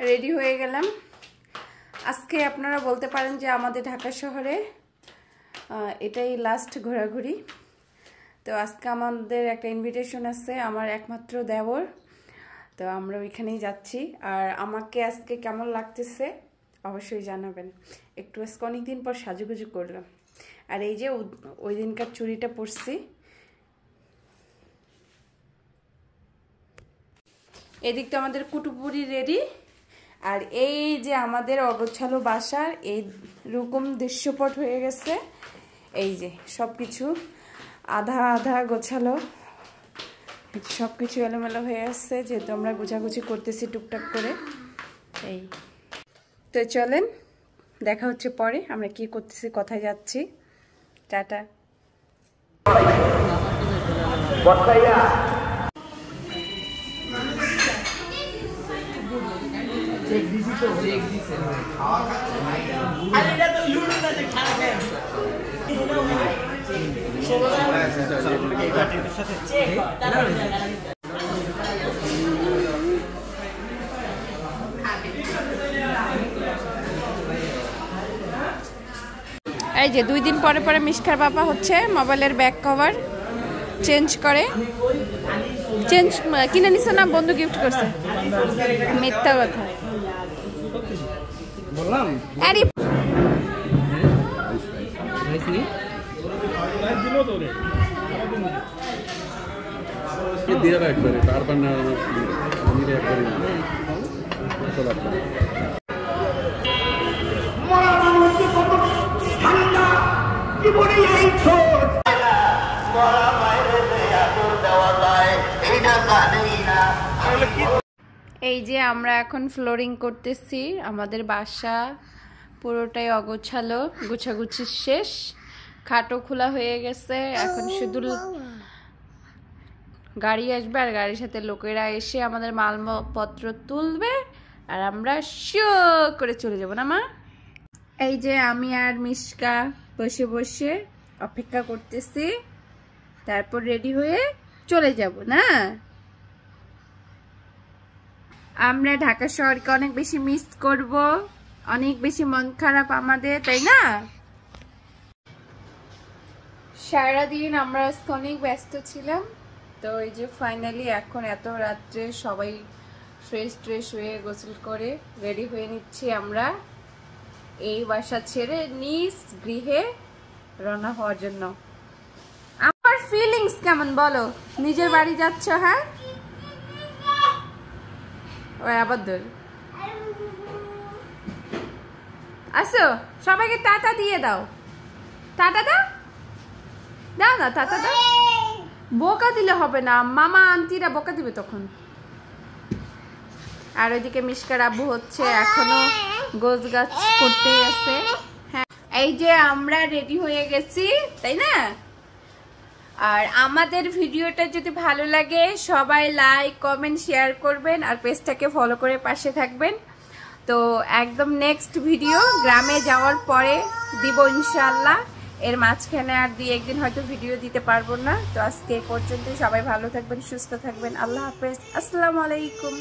Ready হয়ে গেলাম। আজকে আপনারা বলতে পারেন যে আমাদের ঢাকা শহরে এটাই লাস্ট ঘোরাঘুরি। তো আজকে আমাদের একটা ইনভিটেশন আছে, আমার একমাত্র দেওর। তো আমরা ওইখানেই যাচ্ছি। আর আমাকে আজকে কেমন লাগতেছে অবশ্যই জানাবেন। একটু আজকে অনেকদিন পর সাজুগুজু করলাম। আর এই যে ওই দিনকার চুড়িটা পরছি। এদিক তো আমাদের কুটুপুরি রেডি। আর এই যে আমাদের অগোছালো বাসার এই রকম দৃশ্যপট হয়ে গেছে। এই যে সব কিছু আধা আধা গোছালো, সব কিছু এলোমেলো হয়ে আসছে, যেহেতু আমরা গুছাগুছি করতেছি টুকটাক করে। এই তো চলেন, দেখা হচ্ছে পরে আমরা কি করতেছি, কোথায় যাচ্ছি। টাটা। এই যে 2 দিন পরে পরে মিশকার বাবা হচ্ছে মোবাইলের ব্যাক কভার চেঞ্জ করে। চেঞ্জ কিনে নিছে না, বন্ধু গিফট করছে। মিথ্যা কথা বললাম। আরে দিয়ে রাখবে তারপর না আমি একবারে চলা এই যে আমরা এখন ফ্লোরিং করতেছি। আমাদের বাসা পুরোটাই অগোছালো, গুছাগুছি শেষ, খাটও খোলা হয়ে গেছে। এখন শুধু গাড়ি আসবে আর গাড়ির সাথে লোকেরা এসে আমাদের মালপত্র তুলবে আর আমরা শো করে চলে যাব না মা। এই যে আমি আর মিশকা বসে বসে অপেক্ষা করতেছি, তারপর রেডি হয়ে চলে যাব না। আমরা ঢাকা শহরকে অনেক বেশি মিস করব, অনেক বেশি মন খারাপ আমাদের, তাই না? সারাদিন আমরা অনেক ব্যস্ত ছিলাম। তো এই যে ফাইনালি এখন এত রাত্রে সবাই ফ্রেশ হয়ে গোসল করে রেডি হয়ে নিচ্ছি আমরা এই বাসা ছেড়ে নিজ গৃহে রওনা হওয়ার জন্য। আমার ফিলিংস কেমন বলো? নিজের বাড়ি যাচ্ছ? হ্যাঁ, ওই আবার দূর আসো, সবাইকে টাটা দিয়ে দাও। টাটা দাও, দাও না, টাটা দাও। বোকা দিলে হবে না, মামা আন্টিরা বোকা দিবে তখন। আর ওইদিকে মিশকার আব্বু হচ্ছে এখনো গোছ গাছ করতেই আছে। হ্যাঁ, এই যে আমরা রেডি হয়ে গেছি, তাই না? আর আমাদের ভিডিওটা যদি ভালো লাগে সবাই লাইক কমেন্ট শেয়ার করবেন আর পেজটাকে ফলো করে পাশে থাকবেন। তো একদম নেক্সট ভিডিও গ্রামে যাওয়ার পরে দিব ইনশাআল্লাহ। এর মাঝখানে আর 2-1 দিন হয়তো ভিডিও দিতে পারবো না। তো আজকে এই পর্যন্ত, সবাই ভালো থাকবেন, সুস্থ থাকবেন। আল্লাহ হাফেজ, আসসালামু আলাইকুম।